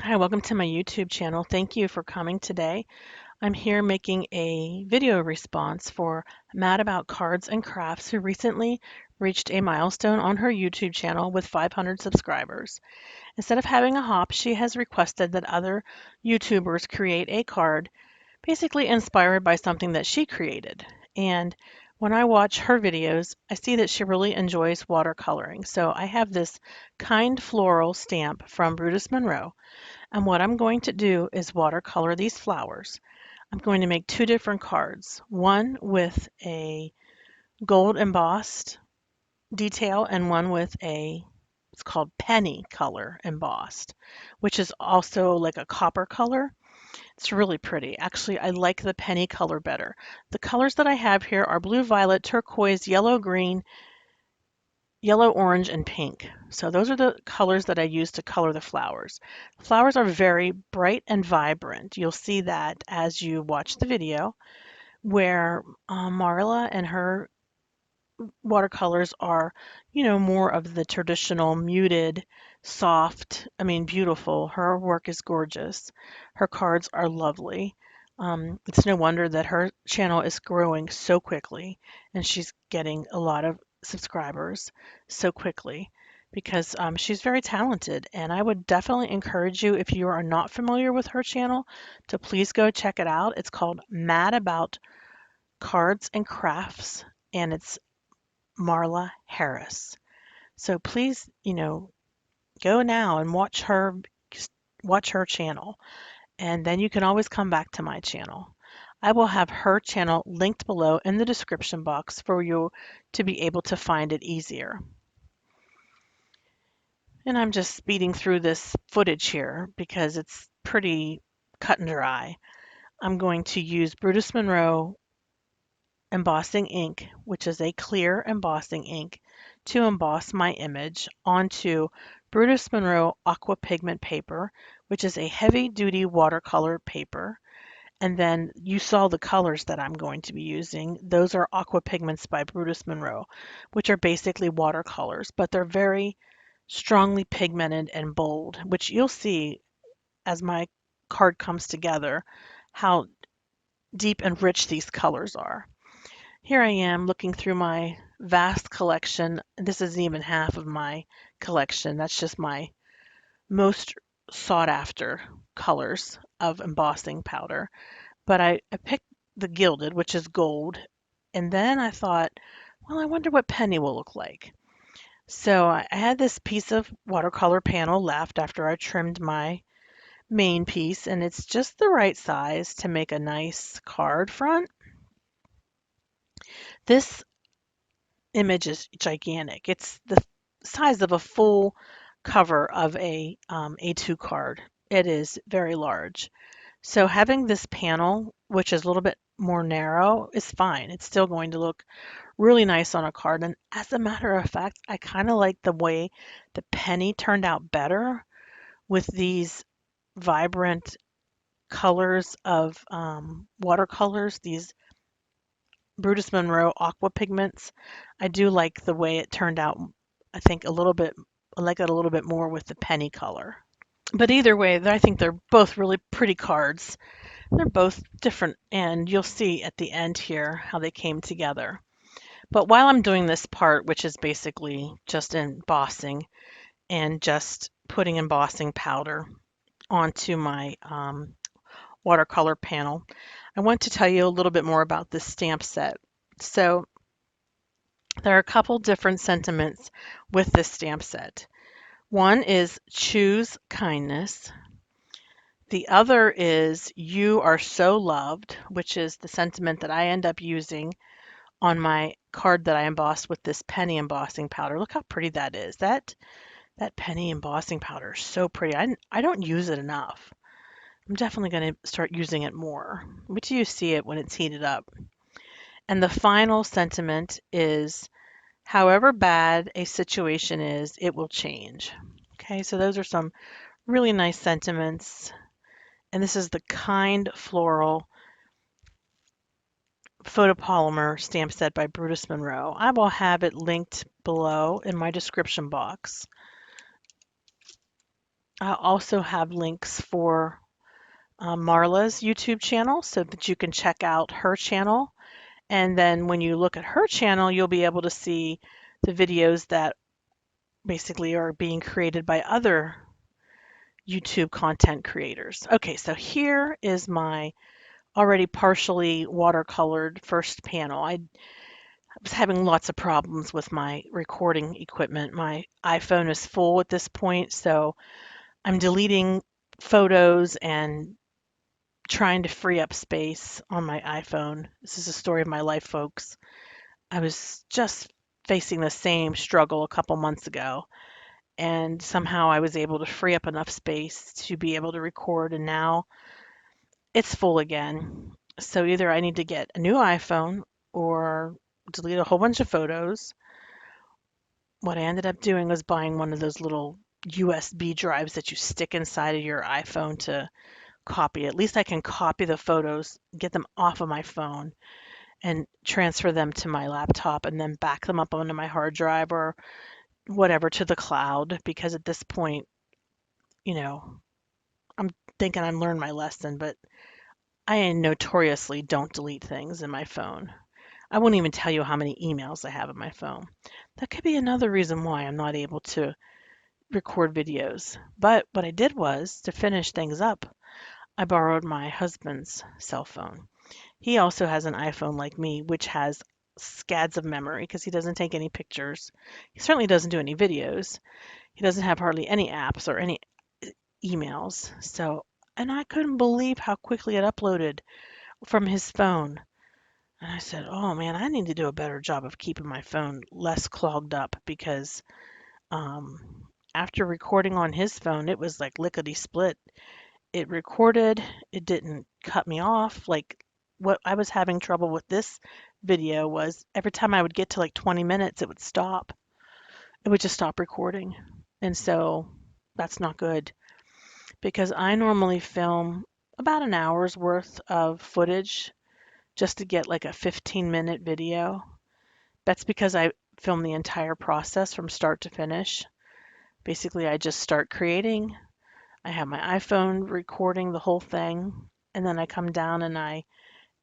Hi, welcome to my YouTube channel. Thank you for coming today. I'm here making a video response for Mad About Cards and Crafts, who recently reached a milestone on her YouTube channel with 500 subscribers. Instead of having a hop, she has requested that other YouTubers create a card basically inspired by something that she created. And when I watch her videos, I see that she really enjoys watercoloring. So I have this kind floral stamp from Brutus Monroe, and what I'm going to do is watercolor these flowers. I'm going to make two different cards, one with a gold embossed detail and one with it's called penny color embossed, which is also like a copper color. It's really pretty. Actually, I like the penny color better. The colors that I have here are blue, violet, turquoise, yellow, green, yellow, orange, and pink. So those are the colors that I use to color the flowers. Flowers are very bright and vibrant. You'll see that as you watch the video, where Marla and her watercolors are, more of the traditional muted, soft, beautiful. Her work is gorgeous. Her cards are lovely. It's no wonder that her channel is growing so quickly and she's getting a lot of subscribers so quickly because she's very talented. And I would definitely encourage you, if you are not familiar with her channel, to please go check it out. It's called Mad About Cards and Crafts, and it's Marla Harris. So please, go now and watch her channel, and then you can always come back to my channel. I will have her channel linked below in the description box for you to be able to find it easier. And I'm just speeding through this footage here because it's pretty cut and dry. I'm going to use Brutus Monroe embossing ink, which is a clear embossing ink, to emboss my image onto Brutus Monroe Aqua pigment paper, which is a heavy-duty watercolor paper. And then you saw the colors that I'm going to be using. Those are Aqua Pigments by Brutus Monroe, which are basically watercolors, but they're very strongly pigmented and bold, which you'll see as my card comes together, how deep and rich these colors are. Here I am looking through my vast collection. This isn't even half of my collection. That's just my most sought after colors of embossing powder. But I picked the gilded, which is gold. And then I thought, well, I wonder what penny will look like. So I had this piece of watercolor panel left after I trimmed my main piece, and it's just the right size to make a nice card front. This image is gigantic. It's the size of a full cover of a A2 card. It is very large. So having this panel, which is a little bit more narrow, is fine. It's still going to look really nice on a card. And as a matter of fact, I kind of like the way the penny turned out better with these vibrant colors of watercolors, these Brutus Monroe Aqua Pigments. I do like the way it turned out. I think a little bit, I like it a little bit more with the penny color. But either way, I think they're both really pretty cards. They're both different, and you'll see at the end here how they came together. But while I'm doing this part, which is basically just embossing and just putting embossing powder onto my watercolor panel, I want to tell you a little bit more about this stamp set. So there are a couple different sentiments with this stamp set. One is choose kindness. The other is you are so loved, which is the sentiment that I end up using on my card that I embossed with this penny embossing powder. Look how pretty that is. That penny embossing powder is so pretty. I don't use it enough. I'm definitely going to start using it more. Wait till you see it when it's heated up. And the final sentiment is however bad a situation is, it will change. Okay, so those are some really nice sentiments. And this is the kind floral photopolymer stamp set by Brutus Monroe. I will have it linked below in my description box. I also have links for Marla's YouTube channel so that you can check out her channel. And then when you look at her channel, you'll be able to see the videos that basically are being created by other YouTube content creators. Okay, so here is my already partially watercolored first panel. I was having lots of problems with my recording equipment. My iPhone is full at this point, so I'm deleting photos and trying to free up space on my iPhone. This is a story of my life, folks. I was just facing the same struggle a couple months ago, and somehow I was able to free up enough space to be able to record, and now it's full again. So either I need to get a new iPhone or delete a whole bunch of photos. What I ended up doing was buying one of those little USB drives that you stick inside of your iPhone to copy. At least I can copy the photos, get them off of my phone, and transfer them to my laptop and then back them up onto my hard drive or whatever to the cloud. Because at this point, you know, I'm thinking I'm learned my lesson, but I notoriously don't delete things in my phone. I won't even tell you how many emails I have in my phone. That could be another reason why I'm not able to record videos. But what I did was, to finish things up, I borrowed my husband's cell phone. He also has an iPhone like me, which has scads of memory because he doesn't take any pictures. He certainly doesn't do any videos. He doesn't have hardly any apps or any emails. So, and I couldn't believe how quickly it uploaded from his phone. And I said, "Oh man, I need to do a better job of keeping my phone less clogged up because after recording on his phone, it was like lickety split. It recorded, it didn't cut me off. Like what I was having trouble with this video was every time I would get to like 20 minutes, it would stop. It would just stop recording. And so that's not good because I normally film about an hour's worth of footage just to get like a 15-minute video. That's because I film the entire process from start to finish. Basically, I just start creating. I have my iPhone recording the whole thing, and then I come down and I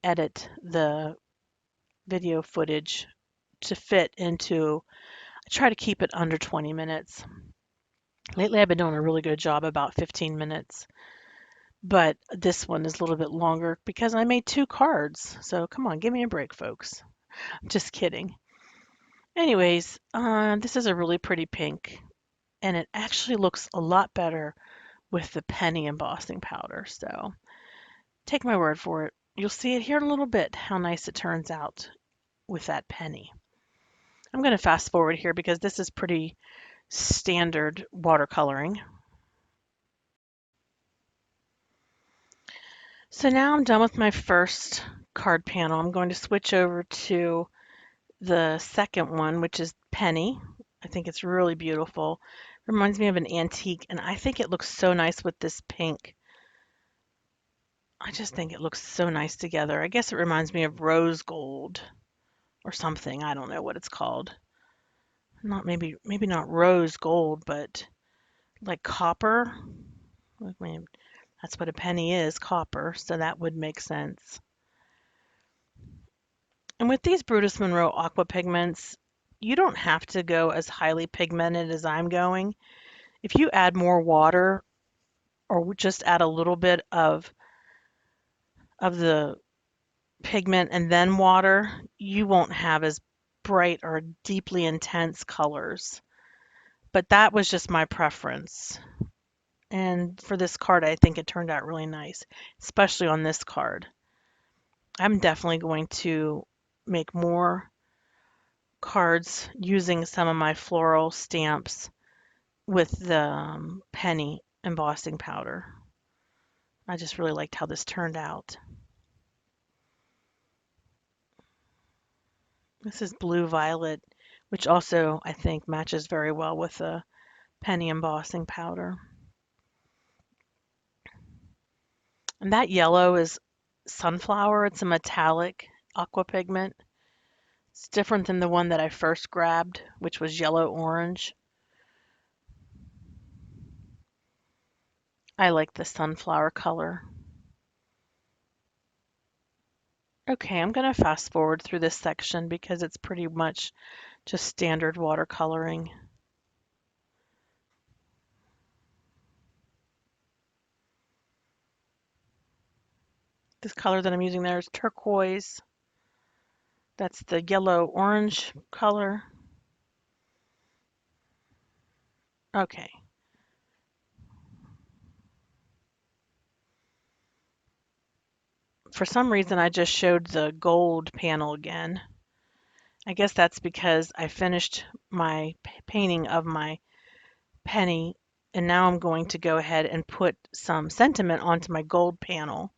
edit the video footage to fit into, I try to keep it under 20 minutes. Lately, I've been doing a really good job about 15 minutes, but this one is a little bit longer because I made two cards. So come on, give me a break, folks. Just kidding. Anyways, this is a really pretty pink, and it actually looks a lot better with the penny embossing powder. So take my word for it. You'll see it here in a little bit how nice it turns out with that penny. I'm going to fast forward here because this is pretty standard watercoloring. So now I'm done with my first card panel. I'm going to switch over to the second one, which is penny. I think it's really beautiful. Reminds me of an antique, and I think it looks so nice with this pink. I just think it looks so nice together. I guess it reminds me of rose gold or something. I don't know what it's called. Not maybe not rose gold, but like copper. I mean, that's what a penny is, copper, so that would make sense. And with these Brutus Monroe Aqua pigments, you don't have to go as highly pigmented as I'm going. If you add more water or just add a little bit of the pigment and then water, you won't have as bright or deeply intense colors. But that was just my preference. And for this card, I think it turned out really nice, especially on this card. I'm definitely going to make more cards using some of my floral stamps with the penny embossing powder. I just really liked how this turned out. This is blue violet, which also I think matches very well with the penny embossing powder. And that yellow is sunflower. It's a metallic aqua pigment. It's different than the one that I first grabbed, which was yellow orange. I like the sunflower color. Okay, I'm going to fast forward through this section because it's pretty much just standard watercoloring. This color that I'm using there is turquoise. That's the yellow-orange color. Okay. For some reason, I just showed the gold panel again. I guess that's because I finished my painting of my penny, and now I'm going to go ahead and put some sentiment onto my gold panel.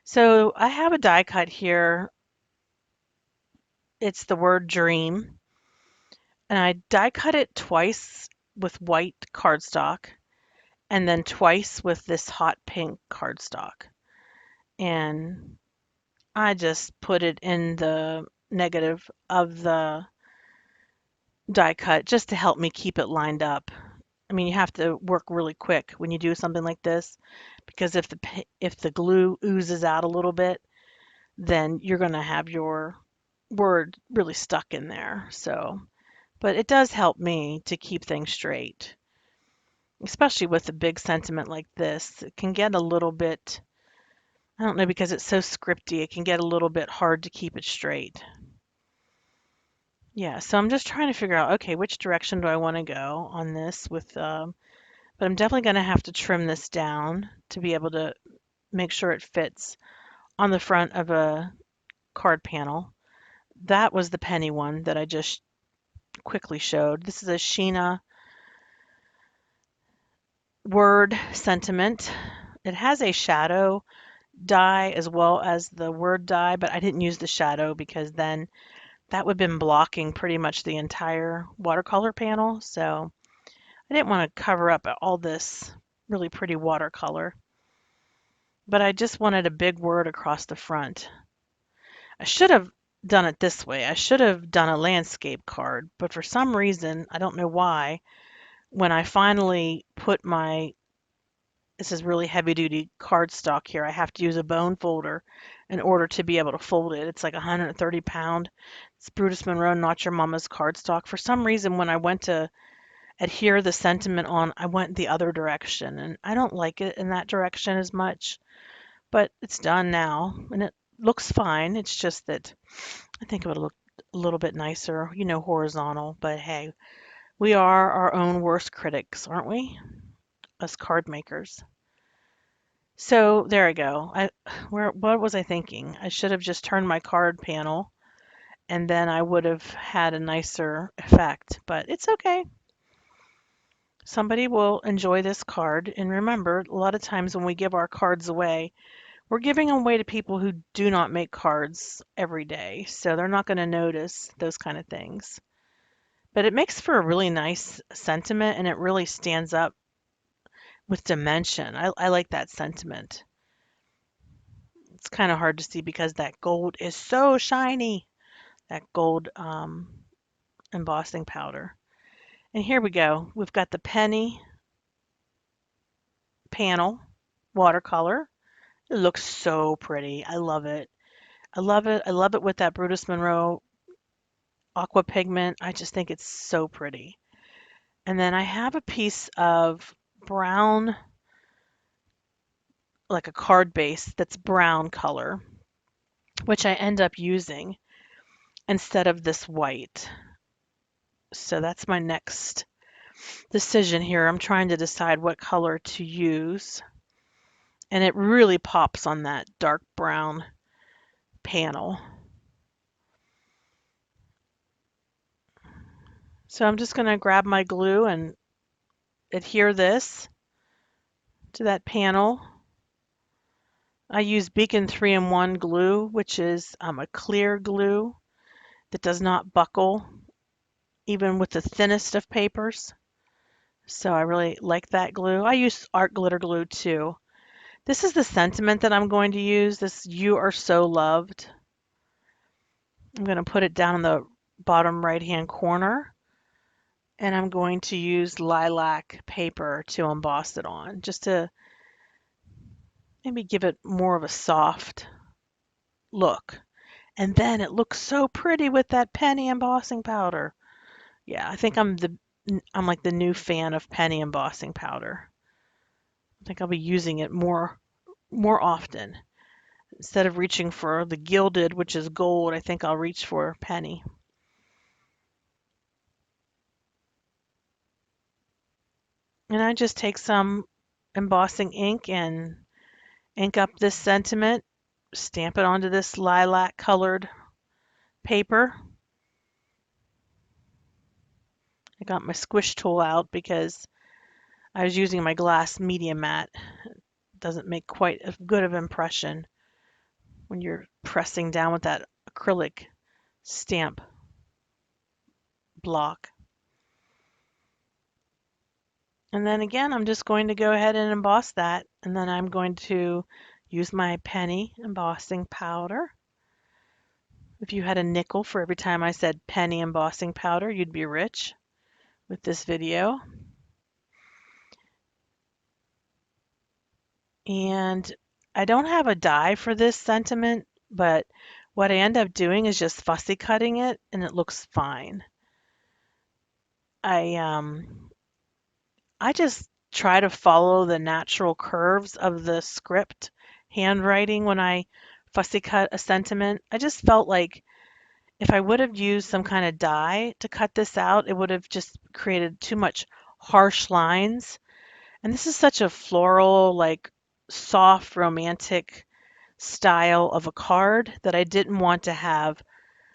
So I have a die cut here. It's the word dream, and I die cut it twice with white cardstock and then twice with this hot pink cardstock. And I just put it in the negative of the die cut just to help me keep it lined up. I mean, you have to work really quick when you do something like this because if the glue oozes out a little bit, then you're going to have your word really stuck in there. So, but it does help me to keep things straight, especially with a big sentiment like this. It can get a little bit, I don't know, because it's so scripty, it can get a little bit hard to keep it straight. Yeah, so I'm just trying to figure out, okay, which direction do I want to go on this with, but I'm definitely going to have to trim this down to be able to make sure it fits on the front of a card panel. That was the penny one that I just quickly showed. This is a Sheena word sentiment. It has a shadow die as well as the word die, but I didn't use the shadow because then that would have been blocking pretty much the entire watercolor panel. So I didn't want to cover up all this really pretty watercolor, but I just wanted a big word across the front. I should have done it this way. I should have done a landscape card, but for some reason, I don't know why, when I finally put my, this is really heavy duty cardstock here, I have to use a bone folder in order to be able to fold it. It's like 130 pound. It's Brutus Monroe, Not Your Mama's cardstock. For some reason, when I went to adhere the sentiment on, I went the other direction, and I don't like it in that direction as much, but it's done now, and it looks fine. It's just that I think it would look a little bit nicer, horizontal, but hey, we are our own worst critics, aren't we? Us card makers. So there I go. What was I thinking? I should have just turned my card panel and then I would have had a nicer effect, but it's okay. Somebody will enjoy this card. And remember, a lot of times when we give our cards away, we're giving them away to people who do not make cards every day. So they're not going to notice those kind of things. But it makes for a really nice sentiment and it really stands up with dimension. I like that sentiment. It's kind of hard to see because that gold is so shiny, that gold embossing powder. And here we go. We've got the penny panel watercolor. It looks so pretty. I love it. I love it. I love it with that Brutus Monroe Aqua pigment. I just think it's so pretty. And then I have a piece of brown, like a card base that's brown color, which I end up using instead of this white. So that's my next decision here. I'm trying to decide what color to use. And it really pops on that dark brown panel. So I'm just going to grab my glue and adhere this to that panel. I use Beacon 3-in-1 glue, which is a clear glue that does not buckle even with the thinnest of papers. So I really like that glue. I use art glitter glue too. This is the sentiment that I'm going to use, this "You Are So Loved." I'm going to put it down in the bottom right hand corner and I'm going to use lilac paper to emboss it on, just to maybe give it more of a soft look. And then it looks so pretty with that penny embossing powder. Yeah, I think I'm like the new fan of penny embossing powder. I think I'll be using it more often. Instead of reaching for the gilded, which is gold, I think I'll reach for penny. And I just take some embossing ink and ink up this sentiment, stamp it onto this lilac colored paper. I got my squish tool out because I was using my glass media mat. It doesn't make quite as good of an impression when you're pressing down with that acrylic stamp block. And then again, I'm just going to go ahead and emboss that. And then I'm going to use my penny embossing powder. If you had a nickel for every time I said penny embossing powder, you'd be rich with this video. And I don't have a die for this sentiment, but what I end up doing is just fussy cutting it and it looks fine. I just try to follow the natural curves of the script handwriting when I fussy cut a sentiment. I just felt like if I would have used some kind of die to cut this out, it would have just created too much harsh lines. And this is such a floral, like soft, romantic style of a card that I didn't want to have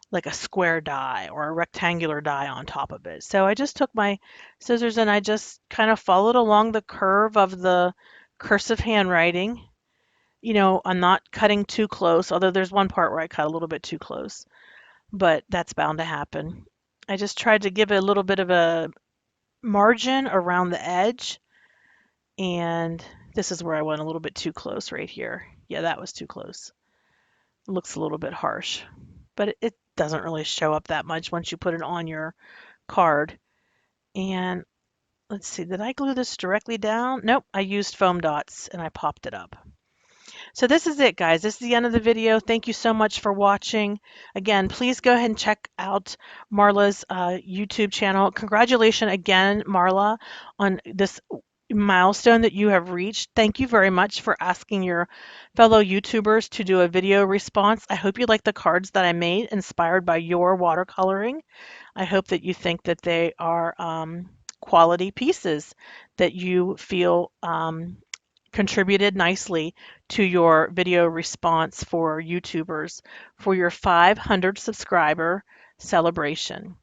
like a square die or a rectangular die on top of it. So I just took my scissors and I just kind of followed along the curve of the cursive handwriting. You know, I'm not cutting too close, although there's one part where I cut a little bit too close, but that's bound to happen. I just tried to give it a little bit of a margin around the edge, and this is where I went a little bit too close right here. Yeah, that was too close. It looks a little bit harsh, but it doesn't really show up that much once you put it on your card. And let's see, did I glue this directly down? Nope, I used foam dots and I popped it up. So this is it, guys. This is the end of the video. Thank you so much for watching. Again, please go ahead and check out Marla's YouTube channel. Congratulations again, Marla, on this milestone that you have reached. Thank you very much for asking your fellow YouTubers to do a video response. I hope you like the cards that I made inspired by your watercoloring. I hope that you think that they are quality pieces that you feel contributed nicely to your video response for YouTubers for your 500 subscriber celebration.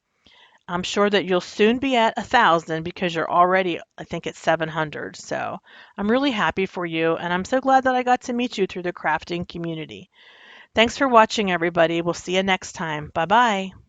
I'm sure that you'll soon be at 1,000 because you're already, I think, at 700. So I'm really happy for you, and I'm so glad that I got to meet you through the crafting community. Thanks for watching, everybody. We'll see you next time. Bye-bye.